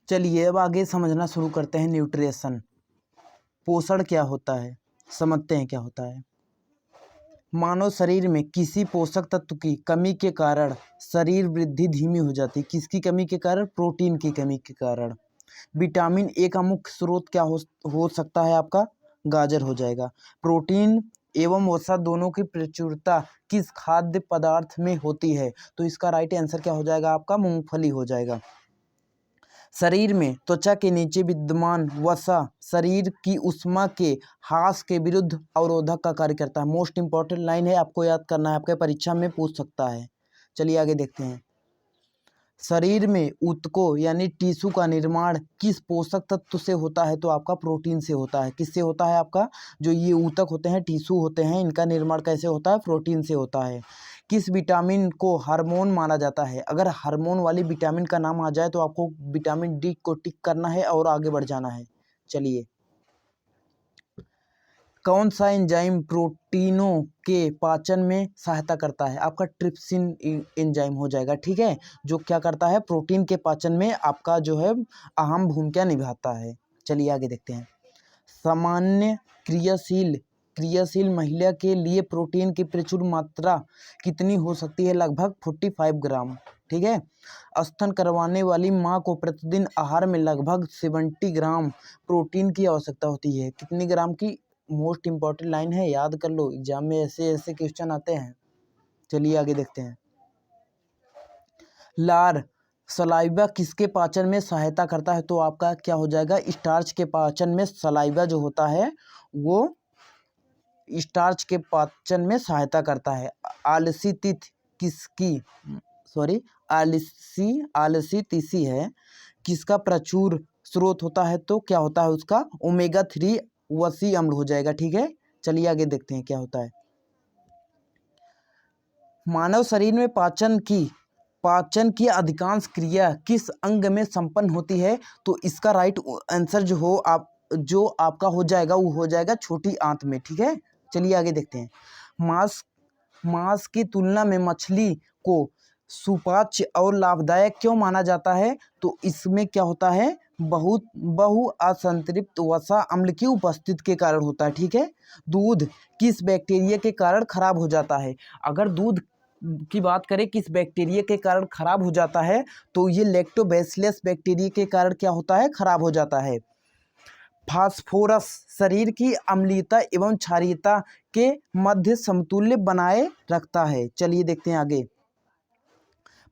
चलिए अब आगे समझना शुरू करते हैं। न्यूट्रिशन, पोषण क्या होता है, समझते हैं क्या होता है। मानव शरीर में किसी पोषक तत्व की कमी के कारण शरीर वृद्धि धीमी हो जाती है। किसकी कमी के कारण? प्रोटीन की कमी के कारण। विटामिन ए का मुख्य स्रोत क्या हो सकता है आपका? गाजर हो जाएगा। प्रोटीन एवं वसा दोनों की प्रचुरता किस खाद्य पदार्थ में होती है? तो इसका राइट आंसर क्या हो जाएगा आपका? मूंगफली हो जाएगा। शरीर में त्वचा के नीचे विद्यमान वसा शरीर की ऊष्मा के ह्रास के विरुद्ध अवरोधक का कार्य करता है। मोस्ट इंपॉर्टेंट लाइन है, आपको याद करना है, आपके परीक्षा में पूछ सकता है। चलिए आगे देखते हैं। शरीर में ऊतकों यानी टिश्यू का निर्माण किस पोषक तत्व से होता है? तो आपका प्रोटीन से होता है। किससे होता है आपका? जो ये ऊतक होते हैं, टिश्यू होते हैं, इनका निर्माण कैसे होता है? प्रोटीन से होता है। किस विटामिन को हार्मोन माना जाता है? अगर हार्मोन वाली विटामिन का नाम आ जाए तो आपको विटामिन डी को टिक करना है और आगे बढ़ जाना है। चलिए, कौन सा एंजाइम प्रोटीनों के पाचन में सहायता करता है? आपका ट्रिप्सिन एंजाइम हो जाएगा, ठीक है, जो क्या करता है? प्रोटीन के पाचन में आपका जो है अहम भूमिका निभाता है। चलिए आगे देखते हैं। सामान्य क्रियाशील महिला के लिए प्रोटीन की प्रचुर मात्रा कितनी हो सकती है? लगभग 45 ग्राम, ठीक है। स्तन करवाने वाली माँ को प्रतिदिन आहार में लगभग 70 ग्राम प्रोटीन की आवश्यकता होती है। कितनी ग्राम की? मोस्ट इंपॉर्टेंट लाइन है, याद कर लो, एग्जाम में ऐसे ऐसे क्वेश्चन आते हैं। चलिए आगे देखते हैं। लार सलाइवा किसके पाचन में सहायता करता है? तो आपका क्या हो जाएगा? स्टार्च के पाचन में सलाइवा जो होता है वो स्टार्च के पाचन में सहायता करता है। आलसी तिथि किसकी सॉरी आलसी तीसी है, किसका प्रचुर स्रोत होता है? तो क्या होता है उसका? ओमेगा 3 वसी अम्ल हो जाएगा, ठीक है। चलिए आगे देखते हैं क्या होता है। मानव शरीर में पाचन की अधिकांश क्रिया किस अंग में संपन्न होती है? तो इसका राइट आंसर जो आपका हो जाएगा वो हो जाएगा छोटी आंत में, ठीक है। चलिए आगे देखते हैं। मांस की तुलना में मछली को सुपाच्य और लाभदायक क्यों माना जाता है? तो इसमें क्या होता है? बहुअसंतृप्त वसा अम्ल की उपस्थिति के कारण होता है, ठीक है। दूध किस बैक्टीरिया के कारण खराब हो जाता है? अगर दूध की बात करें किस बैक्टीरिया के कारण खराब हो जाता है तो ये लैक्टोबैसिलस बैक्टीरिया के कारण क्या होता है? खराब हो जाता है। फास्फोरस शरीर की अम्लीयता एवं क्षारीयता के मध्य समतुल्य बनाए रखता है। चलिए देखते हैं आगे।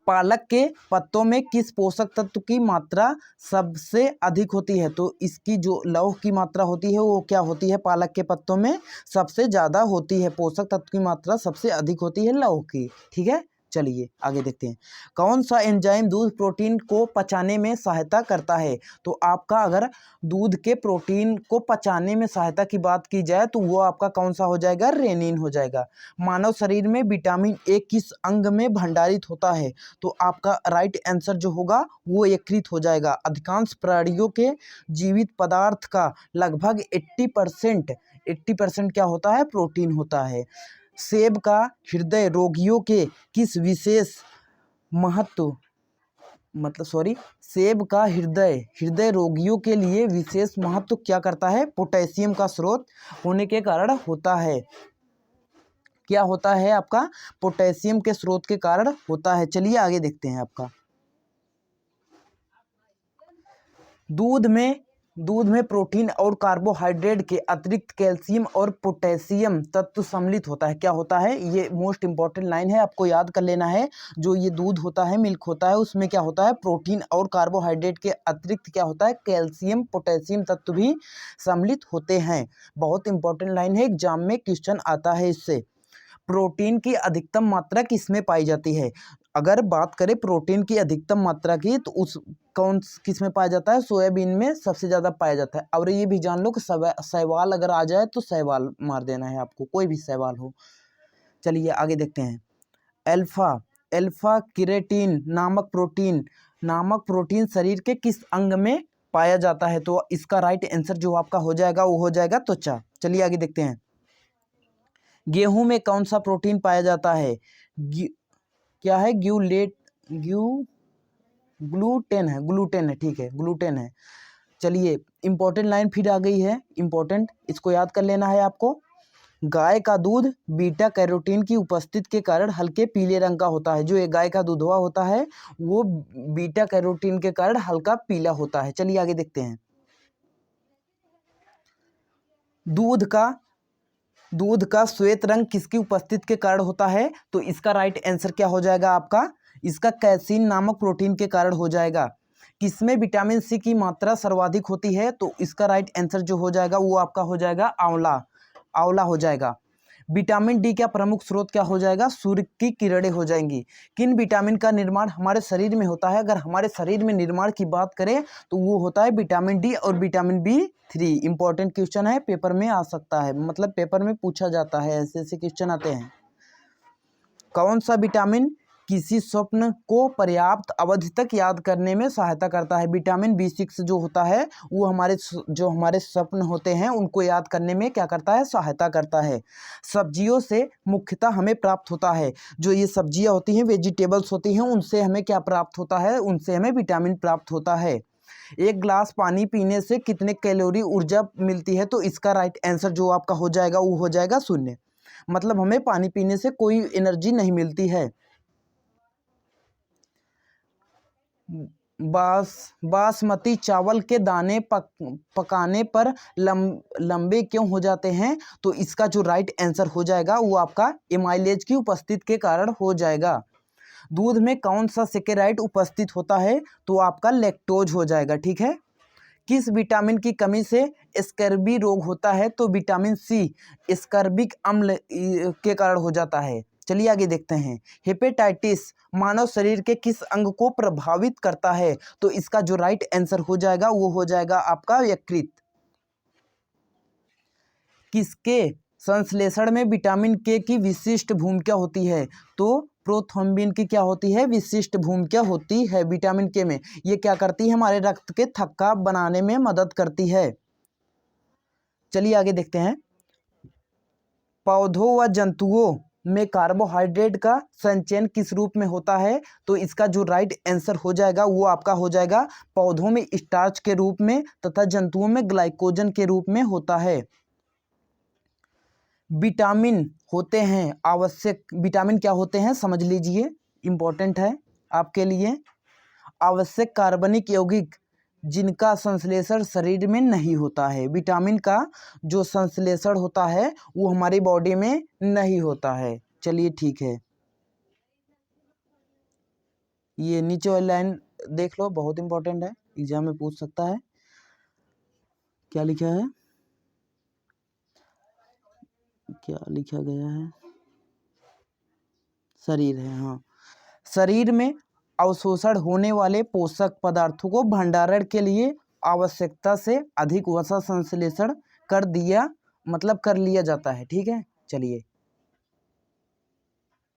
पालक के पत्तों में किस पोषक तत्व की मात्रा सबसे अधिक होती है? तो इसकी जो लौह की मात्रा होती है वो क्या होती है? पालक के पत्तों में सबसे ज़्यादा होती है, पोषक तत्व की मात्रा सबसे अधिक होती है लौह की, ठीक है। चलिए आगे देखते हैं। कौन सा एंजाइम दूध प्रोटीन को पचाने में सहायता करता है? तो आपका अगर दूध के प्रोटीन को पचाने में सहायता की बात की जाए तो वो आपका कौन सा हो जाएगा? रेनिन हो जाएगा। मानव शरीर में विटामिन ए किस अंग में भंडारित होता है? तो आपका राइट आंसर जो होगा वो यकृत हो जाएगा। अधिकांश प्राणियों के जीवित पदार्थ का लगभग 80% क्या होता है? प्रोटीन होता है। सेब का हृदय रोगियों के किस विशेष महत्व सेब का हृदय रोगियों के लिए विशेष महत्व क्या करता है? पोटेशियम का स्रोत होने के कारण होता है। क्या होता है आपका? पोटेशियम के स्रोत के कारण होता है। चलिए आगे देखते हैं। आपका दूध में प्रोटीन और कार्बोहाइड्रेट के अतिरिक्त कैल्शियम और पोटेशियम तत्व सम्मिलित होता है। क्या होता है? ये मोस्ट इंपॉर्टेंट लाइन है, आपको याद कर लेना है। जो ये दूध होता है, मिल्क होता है, उसमें क्या होता है? प्रोटीन और कार्बोहाइड्रेट के अतिरिक्त क्या होता है? कैल्शियम पोटेशियम तत्व भी सम्मिलित होते हैं। बहुत इंपॉर्टेंट लाइन है, एग्जाम में क्वेश्चन आता है इससे। प्रोटीन की अधिकतम मात्रा किसमें पाई जाती है? अगर बात करें प्रोटीन की अधिकतम मात्रा की तो किस में पाया जाता है? सोयाबीन में सबसे ज़्यादा पाया जाता है। और ये भी जान लो कि सवाल अगर आ जाए तो सवाल मार देना है आपको, कोई भी सवाल हो। चलिए आगे देखते हैं। अल्फा किरेटिन नामक प्रोटीन शरीर के किस अंग में पाया जाता है? तो इसका राइट आंसर जो आपका हो जाएगा वो हो जाएगा त्वचा। चलिए आगे देखते हैं। गेहूं में कौन सा प्रोटीन पाया जाता है? क्या है? ग्लूटेन है, ग्लूटेन है, ठीक है, ग्लूटेन है। चलिए इंपॉर्टेंट लाइन फिर आ गई है, इंपॉर्टेंट, इसको याद कर लेना है आपको। गाय का दूध बीटा कैरोटीन की उपस्थिति के कारण हल्के पीले रंग का होता है। जो ये गाय का दूधवा होता है वो बीटा कैरोटीन के कारण हल्का पीला होता है। चलिए आगे देखते हैं। दूध का श्वेत रंग किसकी उपस्थिति के कारण होता है? तो इसका राइट आंसर क्या हो जाएगा आपका? इसका कैसीन नामक प्रोटीन के कारण हो जाएगा। किसमें विटामिन सी की मात्रा सर्वाधिक होती है? तो इसका राइट आंसर जो हो जाएगा वो आपका हो जाएगा आंवला, आंवला हो जाएगा। विटामिन डी का प्रमुख स्रोत क्या हो जाएगा? सूर्य की किरणें हो जाएंगी। किन विटामिन का निर्माण हमारे शरीर में होता है? अगर हमारे शरीर में निर्माण की बात करें तो वो होता है विटामिन डी और विटामिन B3। इंपॉर्टेंट क्वेश्चन है, पेपर में आ सकता है, मतलब पेपर में पूछा जाता है, ऐसे ऐसे क्वेश्चन आते हैं। कौन सा विटामिन किसी स्वप्न को पर्याप्त अवधि तक याद करने में सहायता करता है? विटामिन B6 जो होता है वो हमारे स्वप्न होते हैं उनको याद करने में क्या करता है? सहायता करता है। सब्जियों से मुख्यतः हमें प्राप्त होता है, जो ये सब्जियां होती हैं, वेजिटेबल्स होती हैं, उनसे हमें क्या प्राप्त होता है? उनसे हमें विटामिन प्राप्त होता है। एक ग्लास पानी पीने से कितने कैलोरी ऊर्जा मिलती है? तो इसका राइट आंसर जो आपका हो जाएगा वो हो जाएगा 0। मतलब हमें पानी पीने से कोई एनर्जी नहीं मिलती है। बासमती चावल के दाने पकाने पर लंबे क्यों हो जाते हैं? तो इसका जो राइट आंसर हो जाएगा वो आपका एमाइलेज की उपस्थिति के कारण हो जाएगा। दूध में कौन सा सेकेराइड उपस्थित होता है? तो आपका लैक्टोज हो जाएगा, ठीक है। किस विटामिन की कमी से स्कर्वी रोग होता है? तो विटामिन सी स्कर्बिक अम्ल के कारण हो जाता है। चलिए आगे देखते हैं। हेपेटाइटिस मानव शरीर के किस अंग को प्रभावित करता है? तो इसका जो राइट आंसर हो जाएगा वो हो जाएगा आपका यकृत। किसके संश्लेषण में विटामिन के की विशिष्ट भूमिका होती है? तो प्रोथ्रोम्बिन की क्या होती है? विशिष्ट भूमिका होती है विटामिन के में। ये क्या करती है? हमारे रक्त के थक्का बनाने में मदद करती है। चलिए आगे देखते हैं। पौधों व जंतुओं में कार्बोहाइड्रेट का संचयन किस रूप में होता है? तो इसका जो राइट आंसर हो जाएगा वो आपका हो जाएगा पौधों में स्टार्च के रूप में तथा जंतुओं में ग्लाइकोजन के रूप में होता है। विटामिन होते हैं आवश्यक, विटामिन क्या होते हैं समझ लीजिए, इंपॉर्टेंट है आपके लिए। आवश्यक कार्बनिक यौगिक जिनका संश्लेषण शरीर में नहीं होता है। विटामिन का जो संश्लेषण होता है वो हमारी बॉडी में नहीं होता है। चलिए ठीक है, ये नीचे वाली लाइन देख लो, बहुत इंपॉर्टेंट है, एग्जाम में पूछ सकता है। क्या लिखा है, क्या लिखा गया है? शरीर है, हाँ। शरीर में अवशोषण होने वाले पोषक पदार्थों को भंडारण के लिए आवश्यकता से अधिक वसा संश्लेषण कर लिया जाता है, ठीक है। चलिए